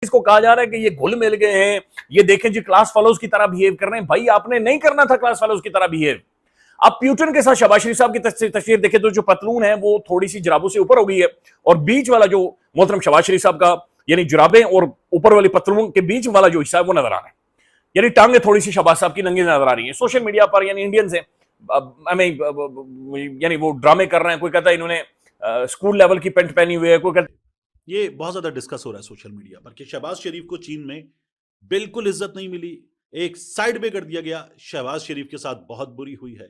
इसको कहा जा रहा है कि ये घुल मिल गए हैं, ये देखें जी क्लास फेलोज की तरह बिहेव कर रहे हैं। भाई आपने नहीं करना था क्लास फेलोज की तरह बिहेव। आप प्यूटन के साथ शहबाज शरीफ साहब की तस्वीर देखें तो जो पतलून है वो थोड़ी सी जुराबों से ऊपर हो गई है, और बीच वाला जो मोहतरम शहबाज शरीफ साहब का यानी जुराबें और ऊपर वाली पतलून के बीच वाला जो हिस्सा है वो नजर आ रहा है, यानी टांगे थोड़ी सी शहबाज साहब की नंगी नजर आ रही है। सोशल मीडिया पर यानी इंडियंस है यानी वो ड्रामे कर रहे हैं। कोई कहता है इन्होंने स्कूल लेवल की पेंट पहनी हुई है, कोई कहता ये बहुत ज्यादा डिस्कस हो रहा है सोशल मीडिया पर कि शहबाज शरीफ को चीन में बिल्कुल इज्जत नहीं मिली, एक साइड पे कर दिया गया, शहबाज शरीफ के साथ बहुत बुरी हुई है।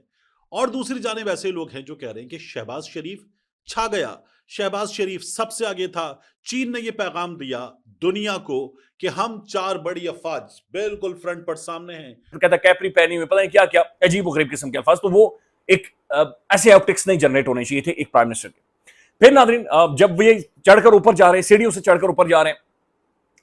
और दूसरी जानिब ऐसे लोग हैं जो कह रहे हैं कि शहबाज शरीफ छा गया, शहबाज शरीफ सबसे आगे था। चीन ने यह पैगाम दिया दुनिया को कि हम चार बड़ी अफवाज बिल्कुल फ्रंट पर सामने हैं। कहता कैपरी पहनी हुई, पता नहीं क्या क्या अजीब व गरीब किस्म के अल्फाज। तो वो एक ऐसे ऑप्टिक्स नहीं जनरेट होने चाहिए थे एक प्राइम मिनिस्टर के। फिर नादरीन जब ये चढ़कर ऊपर जा रहे हैं, सीढ़ियों से चढ़कर ऊपर जा रहे हैं,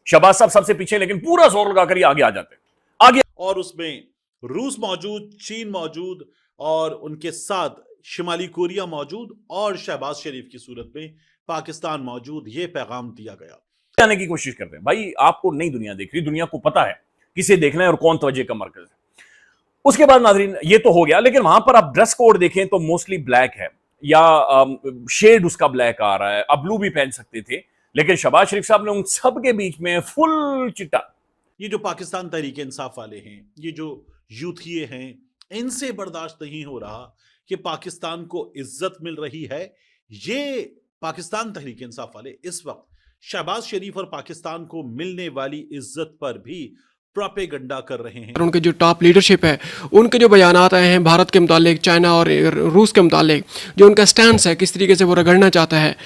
शहबाज साहब सबसे पीछे, लेकिन पूरा जोर लगाकर ये आगे आ जाते हैं आगे। और उसमें रूस मौजूद, चीन मौजूद और उनके साथ शिमाली कोरिया मौजूद और शहबाज शरीफ की सूरत में पाकिस्तान मौजूद। ये पैगाम दिया गया, जाने की कोशिश करते हैं। भाई आपको नई दुनिया देख रही, दुनिया को पता है किसे देखना है और कौन तवज्जो का मरकज है। उसके बाद नादरीन ये तो हो गया, लेकिन वहां पर आप ड्रेस कोड देखें तो मोस्टली ब्लैक है या शेड उसका ब्लैक आ रहा है। अब ब्लू भी पहन सकते थे, लेकिन शहबाज शरीफ साहब ने उन सब के बीच में फुल चिट्टा। ये जो पाकिस्तान तहरीक इंसाफ वाले हैं, ये जो यूथिये हैं, इनसे बर्दाश्त नहीं हो रहा कि पाकिस्तान को इज्जत मिल रही है। ये पाकिस्तान तहरीक इंसाफ वाले इस वक्त शहबाज शरीफ और पाकिस्तान को मिलने वाली इज्जत पर भी प्रोपेगेंडा कर रहे हैं। उनके जो टॉप लीडरशिप है, उनके जो बयानात आए हैं भारत के मुतालिक, चाइना और रूस के मुतालिक, जो उनका स्टैंड है, किस तरीके से वो रगड़ना चाहता है।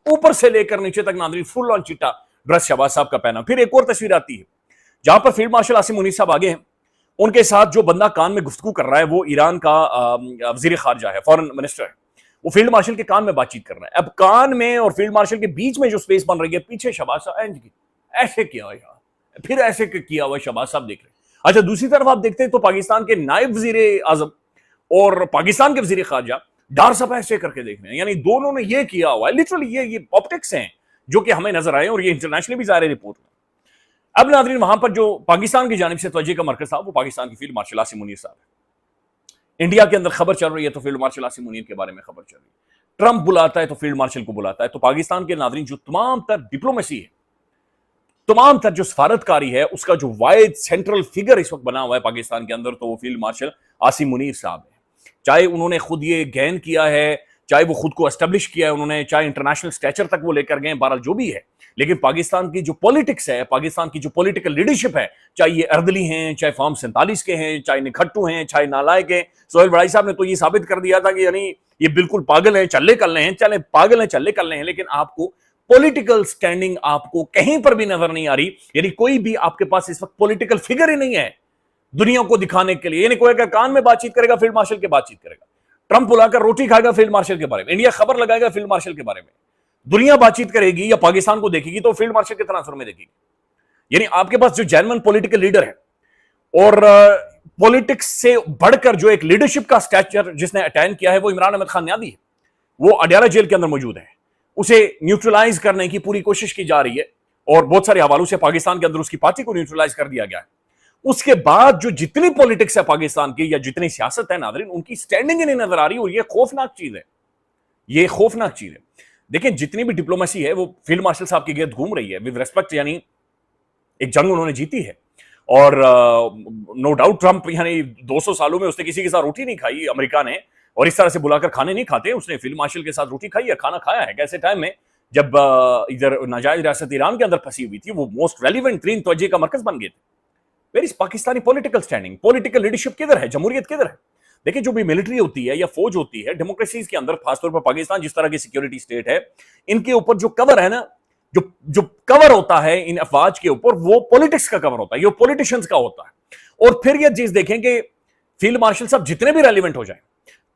ऊपर से लेकर नीचे तक नादरीन फुल ऑन चिट्टा ड्रेस शहबाज साहब का पहना। फिर एक और तस्वीर आती है जहां पर फील्ड मार्शल आसिम मुनीर साहब आगे हैं, उनके साथ जो बंदा कान में गुफ्तगू कर रहा है वो ईरान का वजीर खारजा है, फॉरेन मिनिस्टर है। वो फील्ड मार्शल के कान में बातचीत कर रहा है। अब कान में और फील्ड मार्शल के बीच में जो स्पेस बन रही है, पीछे शहबाज साहब ऐसे किया हुआ यार, फिर ऐसे किया हुआ शहबाज साहब देख रहे हैं। अच्छा दूसरी तरफ आप देखते हैं तो पाकिस्तान के नायब वजीर आजम और पाकिस्तान के वजीर खारजा डार सफा ऐसे करके देख रहे हैं, यानी दोनों ने ये किया हुआ है। लिटरली ये ऑप्टिक्स हैं जो कि हमें नजर आए और ये इंटरनेशनली भी जारी रिपोर्ट में। अब नादरीन वहां पर जो पाकिस्तान की जानिब से तवज्जो का मरकज था वो पाकिस्तान की फील्ड मार्शल आसिम मुनीर साहब है। इंडिया के अंदर खबर चल रही है तो फील्ड मार्शल आसिम मुनीर के बारे में खबर चल रही है। ट्रंप बुलाता है तो फील्ड मार्शल को बुलाता है। तो पाकिस्तान के नादरीन जो तमाम तर डिप्लोमेसी है, तमाम तर जो सफारतकारी है, उसका जो वाइड सेंट्रल फिगर इस वक्त बना हुआ है पाकिस्तान के अंदर, तो वो फील्ड मार्शल आसिम मुनीर साहब है। चाहे उन्होंने खुद ये गेन किया है, चाहे वो खुद को एस्टेब्लिश किया है उन्होंने, चाहे इंटरनेशनल स्टेचर तक वो लेकर गए, बहरहाल जो भी है, लेकिन पाकिस्तान की जो पॉलिटिक्स है, पाकिस्तान की जो पॉलिटिकल लीडरशिप है, चाहे ये अर्दली हैं, चाहे फॉर्म 47 के हैं, चाहे निखट्टू हैं, चाहे नालायक हैं, सोहेल बड़ाई साहब ने तो ये साबित कर दिया था कि यानी ये बिल्कुल पागल हैं, चल्ले कल्ले हैं, चले पागल हैं, चल्ले कल्ले हैं। लेकिन आपको पॉलिटिकल स्टैंडिंग आपको कहीं पर भी नजर नहीं आ रही, यानी कोई भी आपके पास इस वक्त पॉलिटिकल फिगर ही नहीं है दुनिया को दिखाने के लिए। यानी कोई अगर कान में बातचीत करेगा फील्ड मार्शल के बातचीत करेगा, ट्रंप बुलाकर रोटी खाएगा फील्ड मार्शल के बारे में, इंडिया खबर लगाएगा फील्ड मार्शल के बारे में, दुनिया बातचीत करेगी या पाकिस्तान को देखेगी तो फील्ड मार्शल के ट्रांसफर में देखेगी। यानी आपके पास जो जेन्युइन पॉलिटिकल लीडर है और पॉलिटिक्स से बढ़कर जो एक लीडरशिप का स्टैचर जिसने अटेन किया है वो इमरान अहमद खान न्यादी है। वो अडयाला जेल के अंदर मौजूद है, उसे न्यूट्रलाइज करने की पूरी कोशिश की जा रही है और बहुत सारे हवालों से पाकिस्तान के अंदर उसकी पार्टी को न्यूट्रलाइज कर दिया गया है। उसके बाद जो जितनी पॉलिटिक्स है पाकिस्तान की या जितनी सियासत है नादरीन, उनकी स्टैंडिंग ही नहीं नजर आ रही और ये खौफनाक चीज है, ये खौफनाक चीज है। देखिए जितनी भी डिप्लोमेसी है वो फील्ड मार्शल साहब के गिर्द घूम रही है विद रेस्पेक्ट, यानी एक जंग उन्होंने जीती है और नो डाउट ट्रंप यानी 200 सालों में उसने किसी के साथ रोटी नहीं खाई अमेरिका ने, और इस तरह से बुलाकर खाने नहीं खाते, उसने फील्ड मार्शल के साथ रोटी खाई है, खाना खाया है। कैसे टाइम में जब इधर नाजायज रियासत ईरान के अंदर फंसी हुई थी, वो मोस्ट रेलिवेंट तरीन तवज्जो का मरकज बन गए थे। Where is Pakistani political standing, political leadership किधर है, जमहूरियत किधर है? देखिए जो भी मिलिट्री होती है या फौज होती है डेमोक्रेसीज के अंदर, खासतौर पर पाकिस्तान जिस तरह की सिक्योरिटी स्टेट है, इनके ऊपर जो कवर है ना, जो कवर होता है इन अफवाज के ऊपर, वो पॉलिटिक्स का कवर होता है, ये पॉलिटिशियंस का होता है। और फिर ये चीज देखें कि फील्ड मार्शल साहब जितने भी रेलिवेंट हो जाए,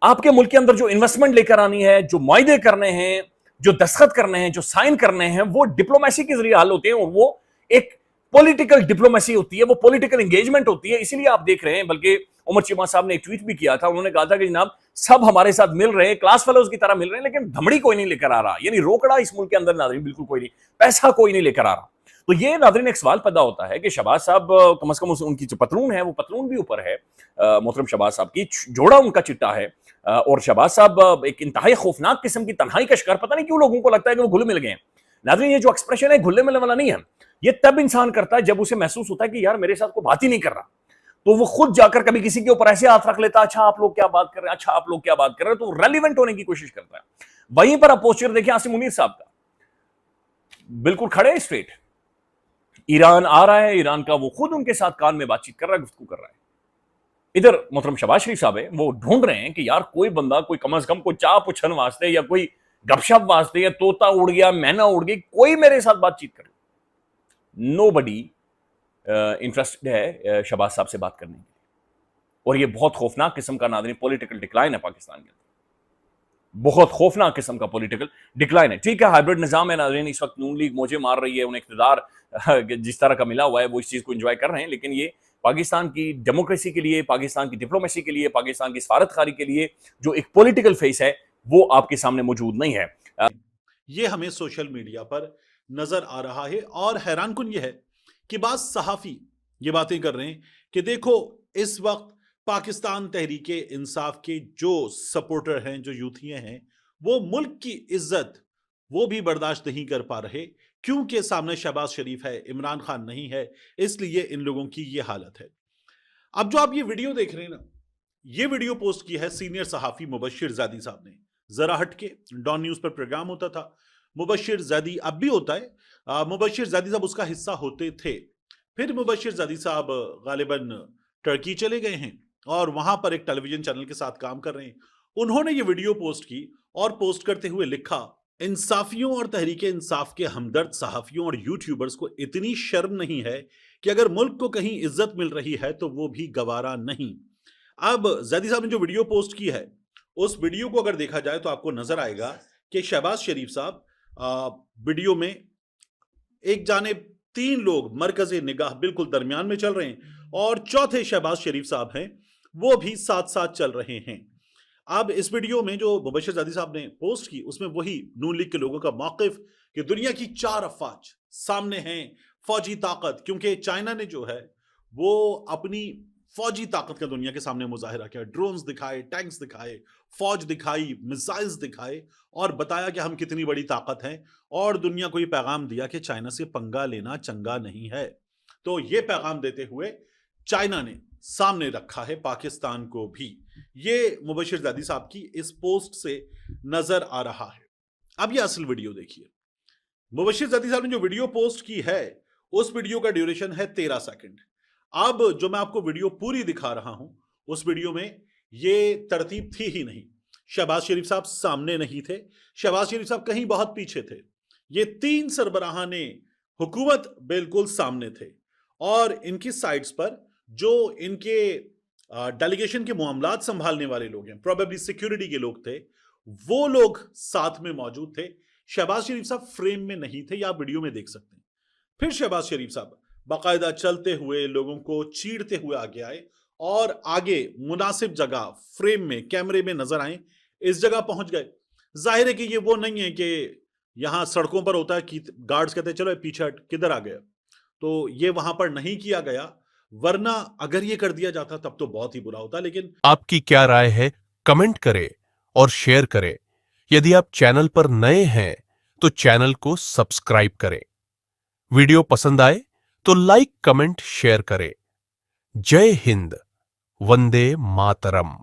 आपके मुल्क के अंदर जो इन्वेस्टमेंट लेकर आनी है, जो मुआहदे करने हैं, जो दस्तखत करने हैं, जो साइन करने हैं, वो डिप्लोमेसी के जरिए हल होते हैं और वो एक पॉलिटिकल डिप्लोमेसी होती है, वो पॉलिटिकल एंगेजमेंट होती है। इसीलिए आप देख रहे हैं, बल्कि उमर चीमा साहब ने एक ट्वीट भी किया था, उन्होंने कहा था कि जनाब सब हमारे साथ मिल रहे हैं, क्लास फेलोज की तरह मिल रहे हैं, लेकिन धमड़ी कोई नहीं लेकर आ रहा, यानी रोकड़ा इस मुल्क के अंदर नाज़रीन बिल्कुल कोई नहीं, पैसा कोई नहीं लेकर आ रहा। तो ये नाज़रीन एक सवाल पैदा होता है कि शहबाज साहब कम से कम उनकी जो पतलून है वो पतलून भी ऊपर है, मोहतरम शहबाज साहब की जोड़ा उनका चिट्टा है, और शहबाज साहब एक इंतहाई खौफनाक किस्म की तन्हाई का शिकार, पता नहीं क्यों लोगों को लगता है कि वो घुल मिल गए हैं। नाज़रीन ये जो एक्सप्रेशन है घुलने मिलने वाला नहीं है, ये तब इंसान करता है जब उसे महसूस होता है कि यार मेरे साथ कोई बात ही नहीं कर रहा, तो वो खुद जाकर कभी किसी के ऊपर ऐसे हाथ रख लेता है, अच्छा आप लोग क्या बात कर रहे हैं, अच्छा आप लोग क्या बात कर रहे हैं, तो रेलिवेंट होने की कोशिश करता है। वहीं पर आप पोस्टर देखिए आसिम मुनीर साहब का, बिल्कुल खड़े स्ट्रेट, ईरान आ रहा है, ईरान का वो खुद उनके साथ कान में बातचीत कर रहा है, गुफ्तगू कर रहा है। इधर मोहतरम शहबाज शरीफ साहब है, वो ढूंढ रहे हैं कि यार कोई बंदा, कोई कम से कम कोई चाह पुछन वास्ते या कोई गपशप वास्ते, या तोता उड़ गया मैना उड़ गई, कोई मेरे साथ बातचीत करे। नोबडी इंटरेस्टेड है शहबाज साहब से बात करने के लिए, और ये बहुत खौफनाक किस्म का नाज़रीन पॉलिटिकल डिक्लाइन है पाकिस्तान के अंदर, बहुत खौफनाक किस्म का पॉलिटिकल डिक्लाइन है। ठीक है, हाइब्रिड निजाम है नाज़रीन, इस वक्त नून लीग मौजे मार रही है, उन्हें इख्तिदार जिस तरह का मिला हुआ है वो इस चीज को एंजॉय कर रहे हैं, लेकिन ये पाकिस्तान की डेमोक्रेसी के लिए, पाकिस्तान की डिप्लोमेसी के लिए, पाकिस्तान की सफारतखारी के लिए जो एक पॉलिटिकल फेस है वो आपके सामने मौजूद नहीं है। ये हमें सोशल मीडिया पर नजर आ रहा है, और हैरान कुन ये है कि बात सहाफी ये बातें कर रहे हैं कि देखो इस वक्त पाकिस्तान तहरीक इंसाफ के जो सपोर्टर हैं, जो यूथियां हैं, वो मुल्क की इज्जत वो भी बर्दाश्त नहीं कर पा रहे, क्योंकि सामने शहबाज शरीफ है, इमरान खान नहीं है, इसलिए इन लोगों की ये हालत है। अब जो आप ये वीडियो देख रहे हैं ना, ये वीडियो पोस्ट की है सीनियर सहाफी मुबशिर ज़ैदी साहब ने। जरा हट के डॉन न्यूज पर प्रोग्राम होता था, मुबशिर ज़ैदी अब भी होता है, मुबशिर ज़ैदी साहब उसका हिस्सा होते थे। फिर मुबशिर ज़ैदी साहब गालिबन टर्की चले गए हैं और वहां पर एक टेलीविजन चैनल के साथ काम कर रहे हैं। उन्होंने ये वीडियो पोस्ट की और पोस्ट करते हुए लिखा, इंसाफियों और तहरीक इंसाफ के हमदर्द सहाफियों और यूट्यूबर्स को इतनी शर्म नहीं है कि अगर मुल्क को कहीं इज्जत मिल रही है तो वो भी गवारा नहीं। अब ज़ैदी साहब ने जो वीडियो पोस्ट की है, उस वीडियो को अगर देखा जाए तो आपको नजर आएगा कि शहबाज शरीफ साहब वीडियो में एक जानिब 3 लोग मरकज़े निगाह बिल्कुल दरमियान में चल रहे हैं और चौथे शहबाज शरीफ साहब हैं, वो भी साथ साथ चल रहे हैं। अब इस वीडियो में जो मुबशिर ज़ैदी साहब ने पोस्ट की, उसमें वही नून लीग के लोगों का मौक़िफ़ कि दुनिया की 4 अफ़वाज सामने हैं, फौजी ताकत, क्योंकि चाइना ने जो है वो अपनी फौजी ताकत का दुनिया के सामने मुजाहिरा किया, ड्रोन्स दिखाए, टैंक्स दिखाए, फौज दिखाई, मिसाइल्स दिखाए और बताया कि हम कितनी बड़ी ताकत हैं, और दुनिया को ये पैगाम दिया कि चाइना से पंगा लेना चंगा नहीं है। तो ये पैगाम देते हुए चाइना ने सामने रखा है पाकिस्तान को भी। ये मुबशिर ज़ैदी साहब की इस पोस्ट से नजर आ रहा है। अब ये असल वीडियो देखिए। मुबशिर ज़ैदी साहब ने जो वीडियो पोस्ट की है, उस वीडियो का ड्यूरेशन है 13 सेकंड। अब जो मैं आपको वीडियो पूरी दिखा रहा हूं, उस वीडियो में ये तरतीब थी ही नहीं। शहबाज शरीफ साहब सामने नहीं थे, शहबाज शरीफ साहब कहीं बहुत पीछे थे। ये 3 सरबराहाने हुकूमत बिल्कुल सामने थे, और इनकी साइड्स पर जो इनके डेलीगेशन के मामलात संभालने वाले लोग हैं, प्रोबेबली सिक्योरिटी के लोग थे, वो लोग साथ में मौजूद थे। शहबाज शरीफ साहब फ्रेम में नहीं थे, या आप वीडियो में देख सकते हैं। फिर शहबाज शरीफ साहब बाकायदा चलते हुए लोगों को चीरते हुए आगे आए और आगे मुनासिब जगह फ्रेम में, कैमरे में नजर आए, इस जगह पहुंच गए। जाहिर है कि ये वो नहीं है कि यहां सड़कों पर होता है कि गार्ड्स कहते हैं चलो पीछे हट, किधर आ गया, तो ये वहां पर नहीं किया गया, वरना अगर ये कर दिया जाता तब तो बहुत ही बुरा होता। लेकिन आपकी क्या राय है, कमेंट करें और शेयर करें। यदि आप चैनल पर नए हैं तो चैनल को सब्सक्राइब करें। वीडियो पसंद आए तो लाइक, कमेंट, शेयर करें। जय हिंद, वंदे मातरम।